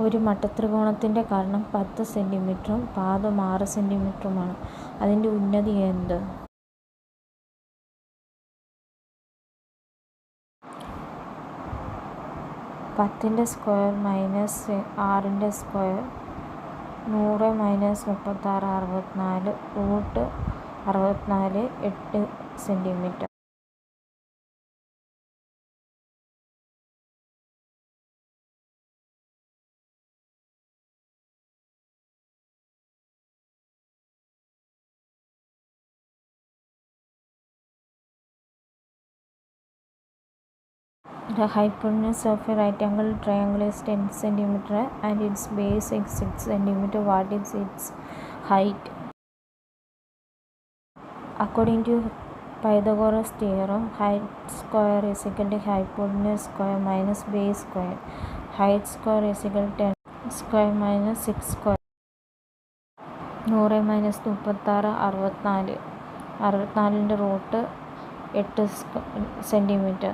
ഒരു മട്ടത്രികോണത്തിൻ്റെ കർണം 10 സെന്റിമീറ്ററും പാദം 6 സെന്റിമീറ്ററുമാണ്. അതിൻ്റെ ഉന്നതി എന്ത്? 10ന്റെ സ്ക്വയർ മൈനസ് 6ന്റെ square 100 minus 36 64 root 64 8 centimetre. The hypotenuse of a right angle triangle is 10 cm and its base is 6 cm. What is its height? According to Pythagoras theorem, height square is equal to hypotenuse square minus base square. Height square is equal to 10 square minus 6 square. 100 minus 36 64. 64ന്റെ root 8 centimetre.